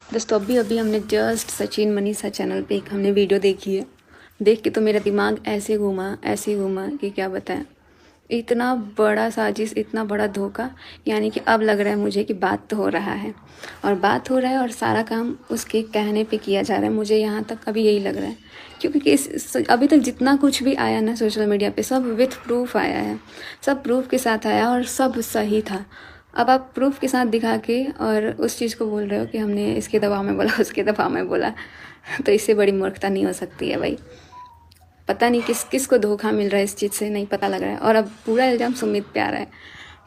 दोस्तों अभी अभी हमने जस्ट सचिन मनीषा चैनल पे एक हमने वीडियो देखी है। देख के तो मेरा दिमाग ऐसे घूमा कि क्या बताएं। इतना बड़ा साजिश, इतना बड़ा धोखा। यानी कि अब लग रहा है मुझे कि बात तो हो रहा है और बात हो रहा है और सारा काम उसके कहने पे किया जा रहा है। मुझे यहाँ तक अभी यही लग रहा है, क्योंकि अभी तक जितना कुछ भी आया ना सोशल मीडिया पे, सब विथ प्रूफ आया है, सब प्रूफ के साथ आया और सब सही था। अब आप प्रूफ के साथ दिखा के और उस चीज़ को बोल रहे हो कि हमने इसके दबाव में बोला, उसके दबाव में बोला। तो इससे बड़ी मूर्खता नहीं हो सकती है भाई। पता नहीं किस किस को धोखा मिल रहा है, इस चीज़ से नहीं पता लग रहा है। और अब पूरा इल्ज़ाम सुमित पे आ रहा है,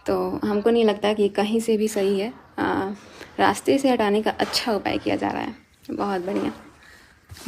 तो हमको नहीं लगता कि कहीं से भी सही है। रास्ते से हटाने का अच्छा उपाय किया जा रहा है। बहुत बढ़िया।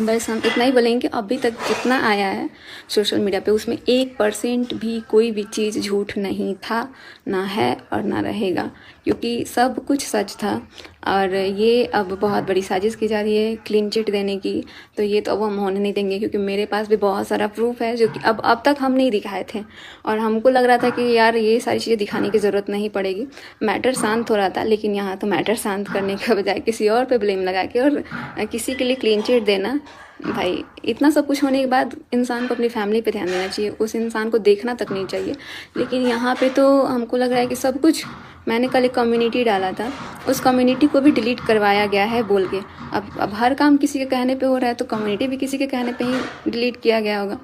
बस हम इतना ही बोलेंगे, अभी तक जितना आया है सोशल मीडिया पे उसमें 1% भी कोई भी चीज़ झूठ नहीं था, ना है और ना रहेगा, क्योंकि सब कुछ सच था। और ये अब बहुत बड़ी साजिश की जा रही है क्लीन चिट देने की, तो ये तो अब हम होने नहीं देंगे, क्योंकि मेरे पास भी बहुत सारा प्रूफ है जो कि अब तक हम नहीं दिखाए थे। और हमको लग रहा था कि यार ये सारी चीज़ें दिखाने की ज़रूरत नहीं पड़ेगी, मैटर शांत हो रहा था। लेकिन यहाँ तो मैटर शांत करने के बजाय किसी और पे ब्लेम लगा के और किसी के लिए क्लीन चिट देना। भाई इतना सब कुछ होने के बाद इंसान को अपनी फैमिली पे ध्यान देना चाहिए, उस इंसान को देखना तक नहीं चाहिए। लेकिन यहाँ पे तो हमको लग रहा है कि सब कुछ। मैंने कल एक कम्युनिटी डाला था, उस कम्युनिटी को भी डिलीट करवाया गया है बोल के। अब हर काम किसी के कहने पे हो रहा है, तो कम्युनिटी भी किसी के कहने पे ही डिलीट किया गया होगा।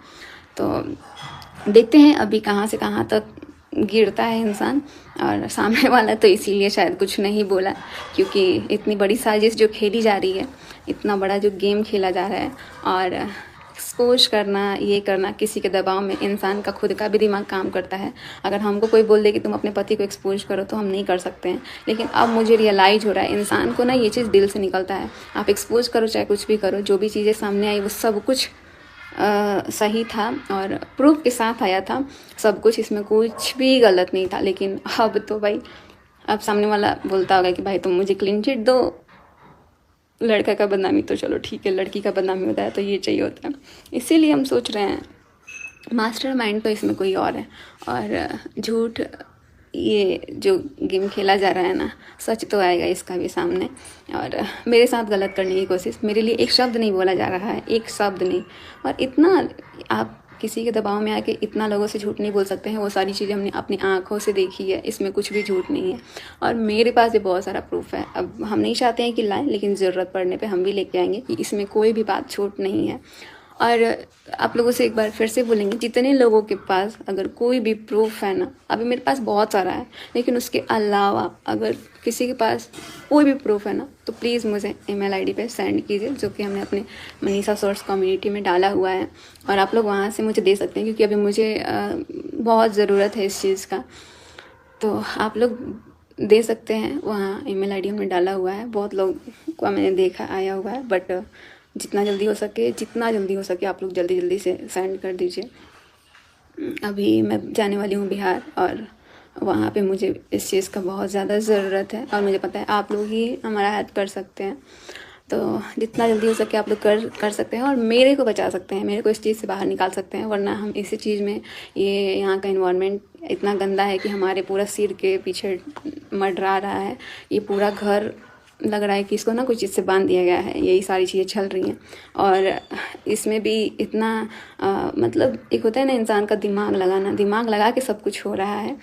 तो देखते हैं अभी कहाँ से कहाँ तक गिरता है इंसान। और सामने वाला तो इसीलिए शायद कुछ नहीं बोला, क्योंकि इतनी बड़ी साजिश जो खेली जा रही है, इतना बड़ा जो गेम खेला जा रहा है, और एक्सपोज करना, ये करना किसी के दबाव में, इंसान का खुद का भी दिमाग काम करता है। अगर हमको कोई बोल दे कि तुम अपने पति को एक्सपोज करो तो हम नहीं कर सकते हैं। लेकिन अब मुझे रियलाइज़ हो रहा है, इंसान को ना ये चीज़ दिल से निकलता है। आप एक्सपोज करो चाहे कुछ भी करो, जो भी चीज़ें सामने आई वो सब कुछ सही था और प्रूफ के साथ आया था सब कुछ, इसमें कुछ भी गलत नहीं था। लेकिन अब तो भाई, अब सामने वाला बोलता होगा कि भाई तुम मुझे क्लीन चिट दो। लड़का का बदनामी तो चलो ठीक है, लड़की का बदनामी होता है तो ये चाहिए होता है। इसीलिए हम सोच रहे हैं मास्टर माइंड तो इसमें कोई और है। और झूठ, ये जो गेम खेला जा रहा है ना, सच तो आएगा इसका भी सामने। और मेरे साथ गलत करने की कोशिश, मेरे लिए एक शब्द नहीं बोला जा रहा है, एक शब्द नहीं। और इतना आप किसी के दबाव में आके इतना लोगों से झूठ नहीं बोल सकते हैं। वो सारी चीज़ें हमने अपनी आंखों से देखी है, इसमें कुछ भी झूठ नहीं है। और मेरे पास भी बहुत सारा प्रूफ है। अब हम नहीं चाहते हैं कि लाएं, लेकिन ज़रूरत पड़ने पे हम भी लेके आएंगे कि इसमें कोई भी बात झूठ नहीं है। और आप लोगों से एक बार फिर से बोलेंगे, जितने लोगों के पास अगर कोई भी प्रूफ है ना, अभी मेरे पास बहुत सारा है, लेकिन उसके अलावा अगर किसी के पास कोई भी प्रूफ है ना, तो प्लीज़ मुझे ईमेल आईडी पे सेंड कीजिए, जो कि हमने अपने मनीषा सोर्स कम्युनिटी में डाला हुआ है। और आप लोग वहाँ से मुझे दे सकते हैं, क्योंकि अभी मुझे बहुत ज़रूरत है इस चीज़ का। तो आप लोग दे सकते हैं, वहाँ ईमेल आईडी हमने डाला हुआ है। बहुत लोग को मैंने देखा आया हुआ है, बट जितना जल्दी हो सके आप लोग जल्दी जल्दी से सेंड कर दीजिए। अभी मैं जाने वाली हूँ बिहार, और वहाँ पे मुझे इस चीज़ का बहुत ज़्यादा ज़रूरत है, और मुझे पता है आप लोग ही हमारा हेल्प कर सकते हैं। तो जितना जल्दी हो सके आप लोग कर सकते हैं और मेरे को बचा सकते हैं, मेरे को इस चीज़ से बाहर निकाल सकते हैं। वरना हम इसी चीज़ में, ये यहाँ का इन्वायरमेंट इतना गंदा है कि हमारे पूरा सिर के पीछे मंडरा रहा है। ये पूरा घर लग रहा है कि इसको ना कुछ चीज़ से बांध दिया गया है, यही सारी चीज़ें चल रही हैं। और इसमें भी इतना मतलब एक होता है ना इंसान का दिमाग लगाना, दिमाग लगा के सब कुछ हो रहा है।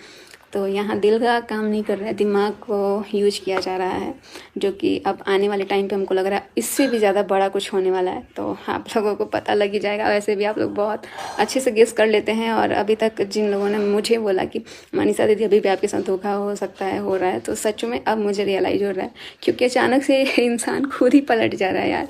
तो यहाँ दिल का काम नहीं कर रहा है, दिमाग को यूज किया जा रहा है, जो कि अब आने वाले टाइम पे हमको लग रहा है इससे भी ज़्यादा बड़ा कुछ होने वाला है। तो आप लोगों को पता लग ही जाएगा। वैसे भी आप लोग बहुत अच्छे से गेस कर लेते हैं, और अभी तक जिन लोगों ने मुझे बोला कि मनीषा दीदी अभी भी आपके साथ धोखा हो सकता है, हो रहा है, तो सच में अब मुझे रियलाइज़ हो रहा है, क्योंकि अचानक से इंसान खुद ही पलट जा रहा है यार।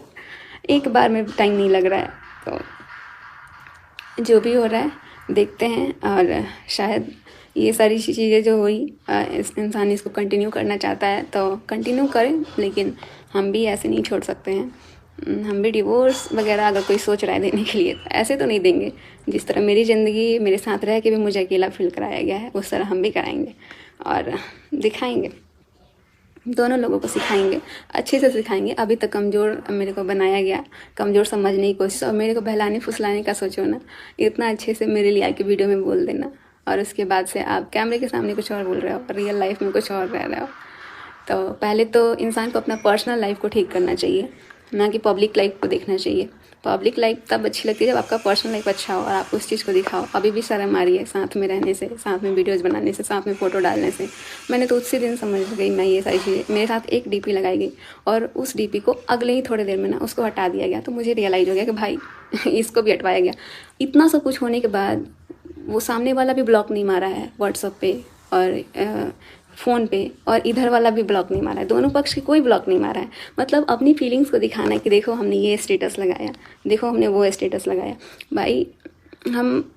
एक बार में टाइम नहीं लग रहा है। तो जो भी हो रहा है देखते हैं, और शायद ये सारी चीज़ें जो हुई, इस इंसान इसको कंटिन्यू करना चाहता है तो कंटिन्यू करें, लेकिन हम भी ऐसे नहीं छोड़ सकते हैं। हम भी डिवोर्स वगैरह अगर कोई सोच रहा है देने के लिए, तो ऐसे तो नहीं देंगे। जिस तरह मेरी ज़िंदगी मेरे साथ रह के भी मुझे अकेला फील कराया गया है, उस तरह हम भी कराएंगे और दिखाएंगे, दोनों लोगों को सिखाएंगे, अच्छे से सिखाएंगे। अभी तक कमज़ोर मेरे को बनाया गया, कमज़ोर समझने की कोशिश, और मेरे को बहलाने फुसलाने का सोचो ना, इतना अच्छे से मेरे लिए आके वीडियो में बोल देना, और उसके बाद से आप कैमरे के सामने कुछ और बोल रहे हो, रियल लाइफ में कुछ और रह रहे हो। तो पहले तो इंसान को अपना पर्सनल लाइफ को ठीक करना चाहिए, ना कि पब्लिक लाइफ को देखना चाहिए। पब्लिक लाइफ तब अच्छी लगती है जब आपका पर्सनल लाइफ अच्छा हो और आप उस चीज़ को दिखाओ। अभी भी शर्म आ रही है साथ में रहने से, साथ में वीडियोज़ बनाने से, साथ में फ़ोटो डालने से। मैंने तो उसी दिन समझ गई मैं ये सारी चीज़ें। मेरे साथ एक डीपी लगाई गई और उस डीपी को अगले ही थोड़ी देर में ना उसको हटा दिया गया। तो मुझे रियलाइज़ हो गया कि भाई इसको भी हटवाया गया। इतना सब कुछ होने के बाद वो सामने वाला भी ब्लॉक नहीं मारा है व्हाट्सएप पे और फ़ोन पे, और इधर वाला भी ब्लॉक नहीं मारा है। दोनों पक्ष की कोई ब्लॉक नहीं मारा है। मतलब अपनी फीलिंग्स को दिखाना है कि देखो हमने ये स्टेटस लगाया, देखो हमने वो स्टेटस लगाया। भाई हम,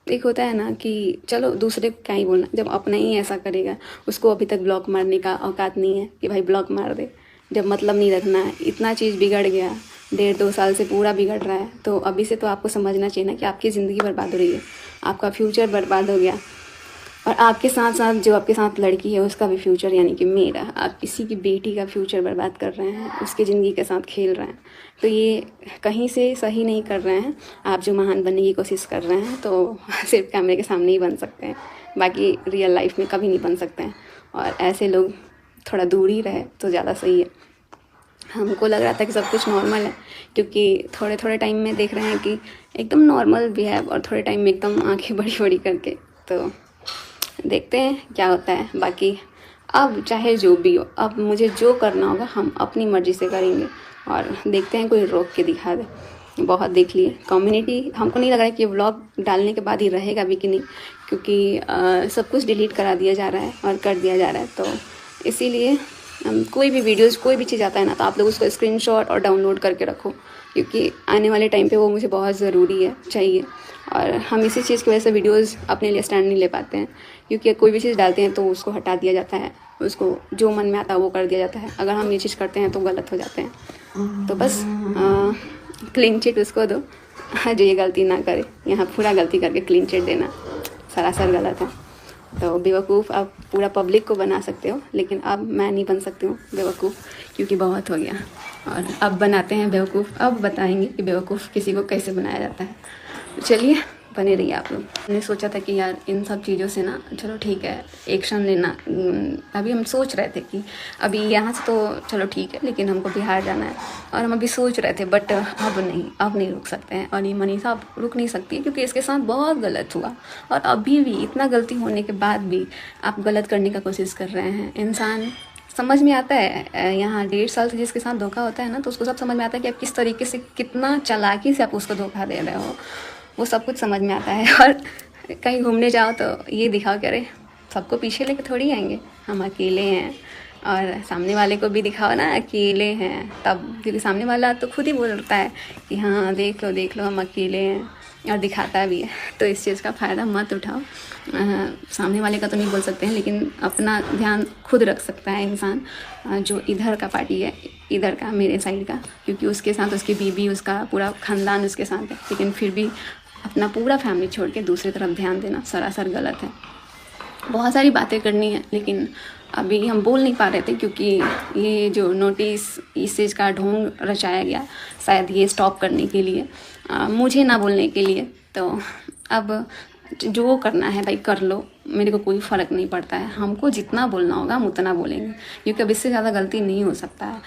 एक होता है ना कि चलो दूसरे को क्या ही बोलना, जब अपना ही ऐसा करेगा, उसको अभी तक ब्लॉक मारने का औकात नहीं है कि भाई ब्लॉक मार दे। जब मतलब नहीं रखना है, इतना चीज़ बिगड़ गया, 1.5-2 साल से पूरा बिगड़ रहा है, तो अभी से तो आपको समझना चाहिए ना कि आपकी ज़िंदगी बर्बाद हो रही है, आपका फ्यूचर बर्बाद हो गया। और आपके साथ साथ जो आपके साथ लड़की है उसका भी फ्यूचर, यानी कि मेरा, आप किसी की बेटी का फ्यूचर बर्बाद कर रहे हैं, उसकी ज़िंदगी के साथ खेल रहे हैं। तो ये कहीं से सही नहीं कर रहे हैं। आप जो महान बनने की कोशिश कर रहे हैं तो सिर्फ कैमरे के सामने ही बन सकते हैं, बाकी रियल लाइफ में कभी नहीं बन सकते हैं। और ऐसे लोग थोड़ा दूर ही रहे तो ज़्यादा सही है। हमको लग रहा था कि सब कुछ नॉर्मल है, क्योंकि थोड़े थोड़े टाइम में देख रहे हैं कि एकदम नॉर्मल बिहेव, और थोड़े टाइम में एकदम आंखें बड़ी बड़ी करके। तो देखते हैं क्या होता है। बाकी अब चाहे जो भी हो, अब मुझे जो करना होगा हम अपनी मर्ज़ी से करेंगे, और देखते हैं कोई रोक के दिखा दे। बहुत देख लिए कम्युनिटी, हमको नहीं लग रहा है कि व्लॉग डालने के बाद ही रहेगा भी कि नहीं, क्योंकि सब कुछ डिलीट करा दिया जा रहा है और कर दिया जा रहा है। तो इसीलिए कोई भी वीडियोज़, कोई भी चीज़ आता है ना, तो आप लोग उसको स्क्रीनशॉट और डाउनलोड करके रखो, क्योंकि आने वाले टाइम पे वो मुझे बहुत ज़रूरी है, चाहिए। और हम इसी चीज़ की वजह से वीडियोज़ अपने लिए स्टैंड नहीं ले पाते हैं, क्योंकि कोई भी चीज़ डालते हैं तो उसको हटा दिया जाता है, उसको जो मन में आता है वो कर दिया जाता है। अगर हम ये चीज़ करते हैं तो गलत हो जाते हैं। तो बस क्लीन चिट उसको दो जो ये गलती ना करे। यहाँ पूरा गलती करके क्लीन चिट देना सरासर गलत है। तो बेवकूफ़ आप पूरा पब्लिक को बना सकते हो, लेकिन अब मैं नहीं बन सकती हूँ बेवकूफ़, क्योंकि बहुत हो गया। और अब बनाते हैं बेवकूफ़, अब बताएंगे कि बेवकूफ़ किसी को कैसे बनाया जाता है। तो चलिए बने रहिए आप लोग। मैंने सोचा था कि यार इन सब चीज़ों से ना, चलो ठीक है एक्शन लेना। अभी हम सोच रहे थे कि अभी यहाँ से तो चलो ठीक है, लेकिन हमको बिहार जाना है, और हम अभी सोच रहे थे, बट अब नहीं रुक सकते हैं। और ये मनीषा अब रुक नहीं सकती है, क्योंकि इसके साथ बहुत गलत हुआ, और अभी भी इतना गलती होने के बाद भी आप गलत करने का कोशिश कर रहे हैं। इंसान समझ में आता है, यहाँ 1.5 साल से जिसके साथ धोखा होता है ना, तो उसको सब समझ में आता है कि आप किस तरीके से, कितना चालाकी से आप उसको धोखा दे रहे हो, वो सब कुछ समझ में आता है। और कहीं घूमने जाओ तो ये दिखाओ कि अरे सबको पीछे लेके थोड़ी आएंगे, हम अकेले हैं। और सामने वाले को भी दिखाओ ना अकेले हैं, तब, क्योंकि सामने वाला तो खुद ही बोलता है कि हाँ देख लो हम अकेले हैं, और दिखाता भी है। तो इस चीज़ का फ़ायदा मत उठाओ। सामने वाले का तो नहीं बोल सकते हैं, लेकिन अपना ध्यान खुद रख सकता है इंसान, जो इधर का पार्टी है, इधर का, मेरे साइड का, क्योंकि उसके साथ उसकी बीवी, उसका पूरा ख़ानदान उसके साथ है, लेकिन फिर भी अपना पूरा फैमिली छोड़ के दूसरी तरफ ध्यान देना सरासर गलत है। बहुत सारी बातें करनी है, लेकिन अभी हम बोल नहीं पा रहे थे, क्योंकि ये जो नोटिस, इस चीज़ का ढोंग रचाया गया शायद ये स्टॉप करने के लिए, मुझे ना बोलने के लिए। तो अब जो करना है भाई कर लो, मेरे को कोई फ़र्क नहीं पड़ता है। हमको जितना बोलना होगा हम उतना बोलेंगे, क्योंकि अब इससे ज़्यादा गलती नहीं हो सकता है।